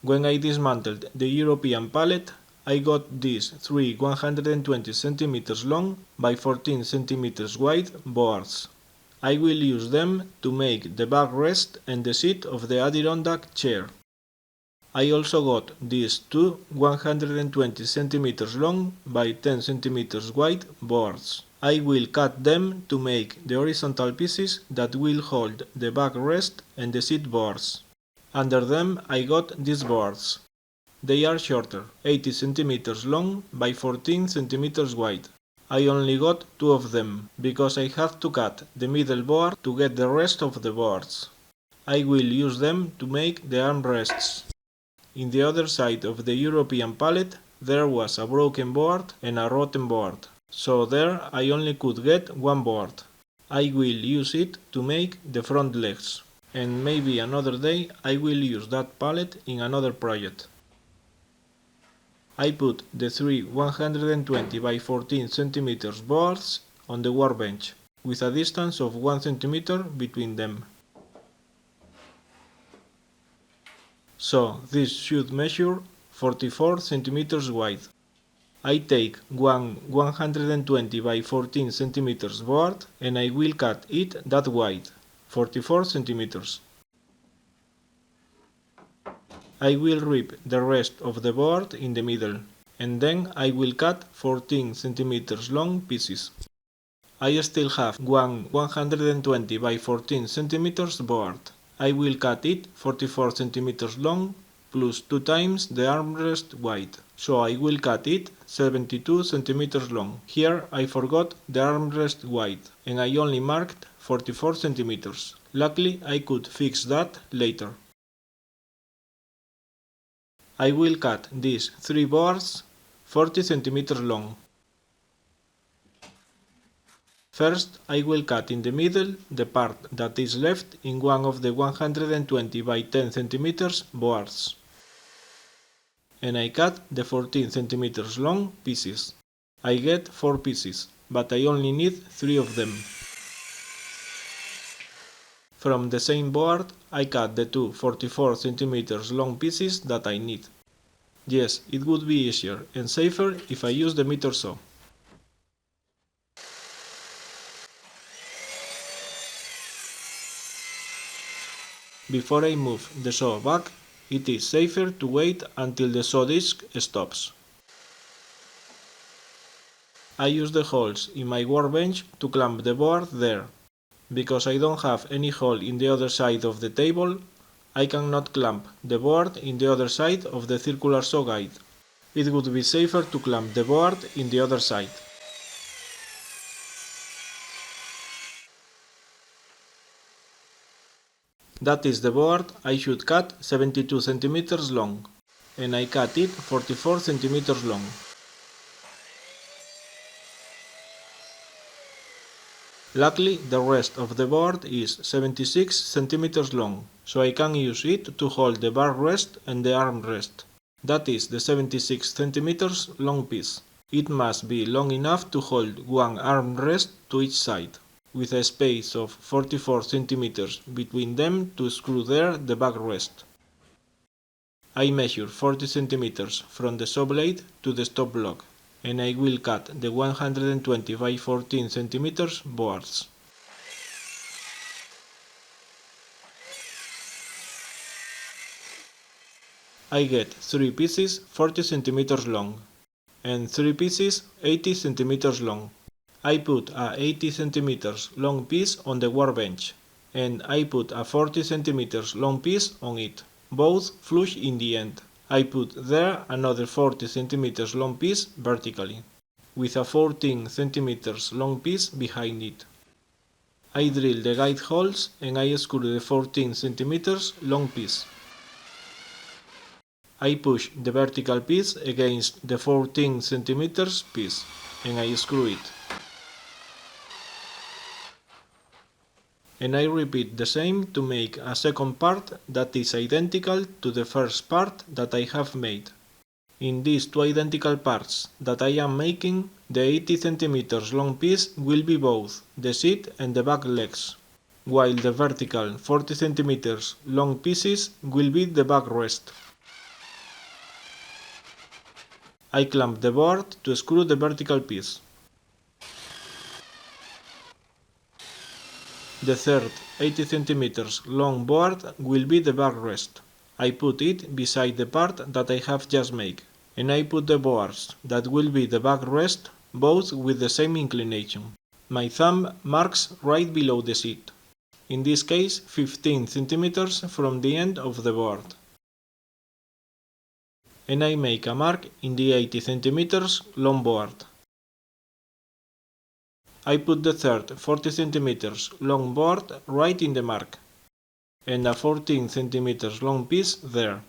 When I dismantled the European pallet, I got these three 120 cm long by 14 cm wide boards. I will use them to make the backrest and the seat of the Adirondack chair. I also got these two 120 cm long by 10 cm wide boards. I will cut them to make the horizontal pieces that will hold the backrest and the seat boards. Under them I got these boards. They are shorter, 80 cm long by 14 cm wide. I only got two of them, because I have to cut the middle board to get the rest of the boards. I will use them to make the armrests. In the other side of the European pallet there was a broken board and a rotten board, so there I only could get one board. I will use it to make the front legs, and maybe another day I will use that pallet in another project. I put the three 120 by 14 cm boards on the workbench, with a distance of 1 cm between them. So this should measure 44 cm wide. I take one 120 by 14 cm board and I will cut it that wide, 44 cm. I will rip the rest of the board in the middle, and then I will cut 14 cm long pieces. I still have one 120 by 14 cm board. I will cut it 44 cm long plus 2 times the armrest wide, so I will cut it 72 cm long. Here I forgot the armrest wide, and I only marked 44 cm. Luckily I could fix that later. I will cut these three boards 40 cm long. First, I will cut in the middle the part that is left in one of the 120 by 10 cm boards. And I cut the 14 cm long pieces. I get 4 pieces, but I only need 3 of them. From the same board, I cut the two 44 cm long pieces that I need. Yes, it would be easier and safer if I use the meter saw. Before I move the saw back, it is safer to wait until the saw disc stops. I use the holes in my workbench to clamp the board there. Because I don't have any hole in the other side of the table, I cannot clamp the board in the other side of the circular saw guide. It would be safer to clamp the board in the other side. That is the board I should cut 72 cm long, and I cut it 44 cm long. Luckily, the rest of the board is 76 cm long, so I can use it to hold the backrest and the armrest. That is the 76 cm long piece. It must be long enough to hold one armrest to each side, with a space of 44 cm between them to screw there the backrest. I measure 40 cm from the saw blade to the stop block, and I will cut the 120 by 14 cm boards. I get 3 pieces 40 cm long, and 3 pieces 80 cm long. I put a 80 cm long piece on the workbench, and I put a 40 cm long piece on it, both flush in the end. I put there another 40 cm long piece vertically, with a 14 cm long piece behind it. I drill the guide holes and I screw the 14 cm long piece. I push the vertical piece against the 14 cm piece, and I screw it. And I repeat the same to make a second part that is identical to the first part that I have made. In these two identical parts that I am making, the 80 cm long piece will be both the seat and the back legs, while the vertical 40 cm long pieces will be the backrest. I clamp the board to screw the vertical piece. The third 80 cm long board will be the backrest. I put it beside the part that I have just made, and I put the boards that will be the backrest both with the same inclination. My thumb marks right below the seat, in this case 15 cm from the end of the board. And I make a mark in the 80 cm long board. I put the third 40 cm long board right in the mark, and a 14 cm long piece there.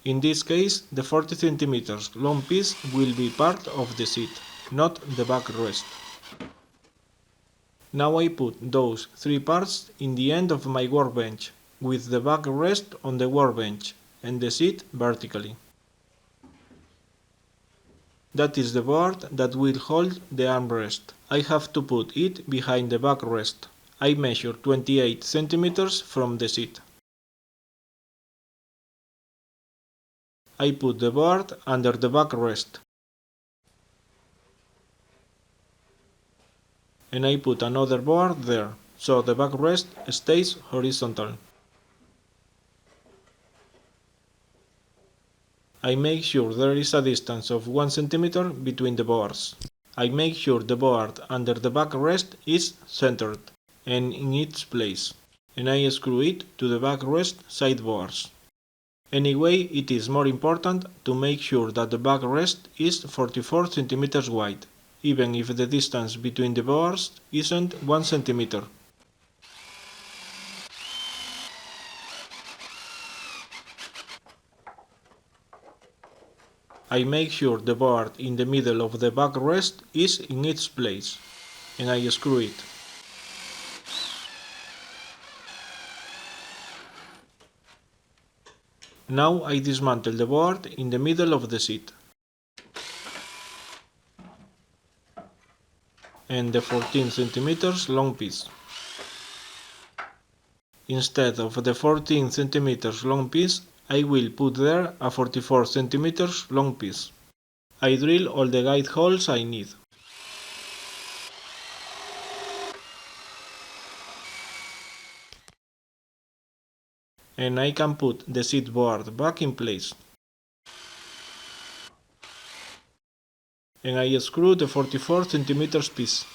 In this case, the 40 cm long piece will be part of the seat, not the backrest. Now I put those three parts in the end of my workbench, with the backrest on the workbench and the seat vertically. That is the board that will hold the armrest. I have to put it behind the backrest. I measure 28 cm from the seat. I put the board under the backrest, and I put another board there, so the backrest stays horizontal. I make sure there is a distance of 1 cm between the boards. I make sure the board under the backrest is centered and in its place, and I screw it to the backrest sideboards. Anyway, it is more important to make sure that the backrest is 44 cm wide, even if the distance between the boards isn't 1 cm. I make sure the board in the middle of the backrest is in its place, and I screw it. Now I dismantle the board in the middle of the seat, and the 14 cm long piece. Instead of the 14 cm long piece, I will put there a 44 cm long piece. I drill all the guide holes I need. And I can put the seat board back in place. And I screw the 44 cm piece.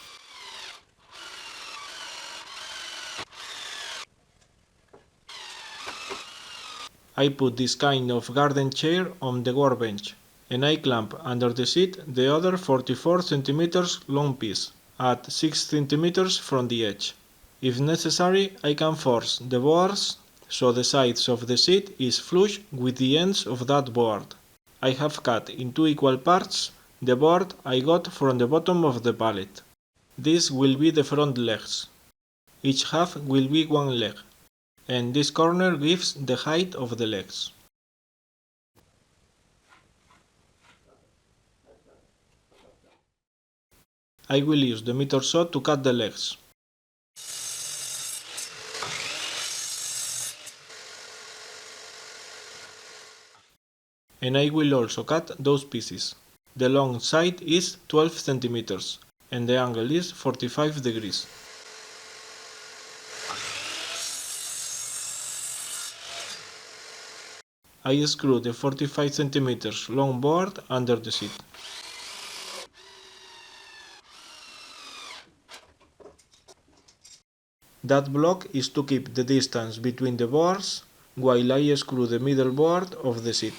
I put this kind of garden chair on the workbench, and I clamp under the seat the other 44 cm long piece, at 6 cm from the edge. If necessary, I can force the boards so the sides of the seat is flush with the ends of that board. I have cut in two equal parts the board I got from the bottom of the pallet. This will be the front legs. Each half will be one leg, and this corner gives the height of the legs. I will use the miter saw to cut the legs. And I will also cut those pieces. The long side is 12 cm, and the angle is 45 degrees. I screw the 45 cm long board under the seat. That block is to keep the distance between the boards while I screw the middle board of the seat.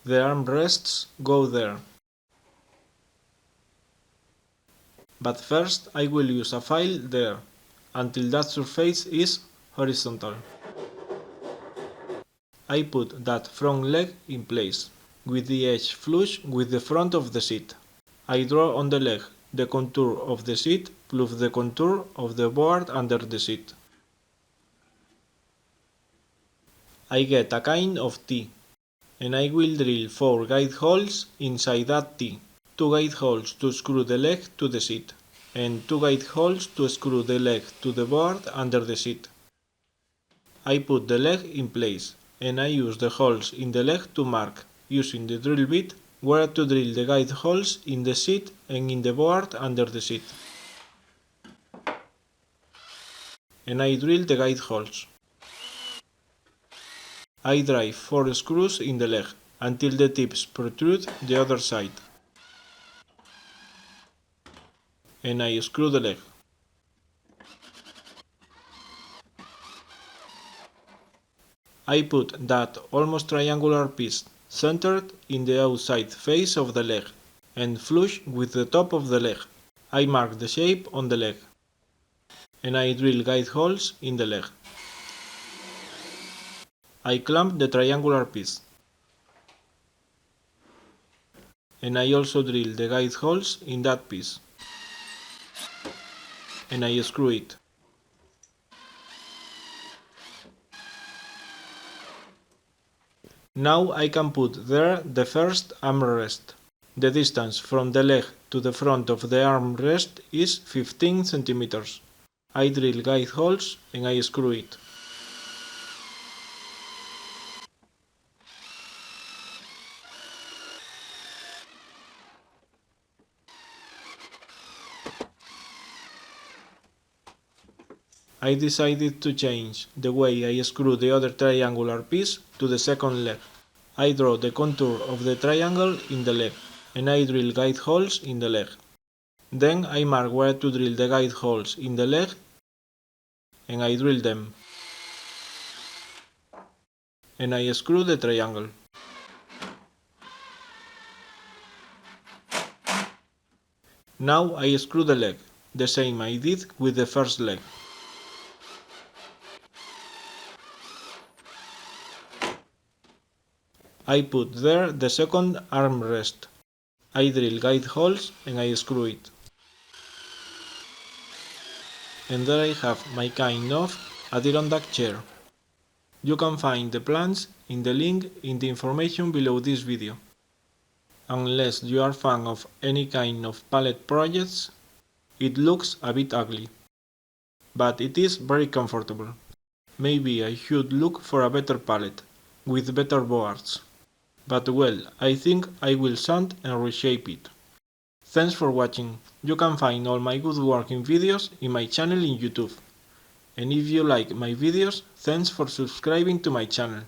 The armrests go there. But first I will use a file there, until that surface is horizontal. I put that front leg in place, with the edge flush with the front of the seat. I draw on the leg the contour of the seat plus the contour of the board under the seat. I get a kind of T, and I will drill 4 guide holes inside that T. 2 guide holes to screw the leg to the seat, and 2 guide holes to screw the leg to the board under the seat. I put the leg in place, and I use the holes in the leg to mark, using the drill bit, where to drill the guide holes in the seat and in the board under the seat. And I drill the guide holes. I drive 4 screws in the leg until the tips protrude the other side. And I screw the leg. I put that almost triangular piece centered in the outside face of the leg and flush with the top of the leg. I mark the shape on the leg, and I drill guide holes in the leg. I clamp the triangular piece, and I also drill the guide holes in that piece, and I screw it. Now I can put there the first armrest. The distance from the leg to the front of the armrest is 15 centimeters. I drill guide holes and I screw it. I decided to change the way I screw the other triangular piece to the second leg. I draw the contour of the triangle in the leg, and I drill guide holes in the leg. Then I mark where to drill the guide holes in the leg, and I drill them. And I screw the triangle. Now I screw the leg, the same I did with the first leg. I put there the second armrest. I drill guide holes and I screw it. And there I have my kind of Adirondack chair. You can find the plans in the link in the information below this video. Unless you are a fan of any kind of pallet projects, it looks a bit ugly. But it is very comfortable. Maybe I should look for a better pallet, with better boards. But well, I think I will sand and reshape it. Thanks for watching. You can find all my good working videos in my channel in YouTube. And if you like my videos, thanks for subscribing to my channel.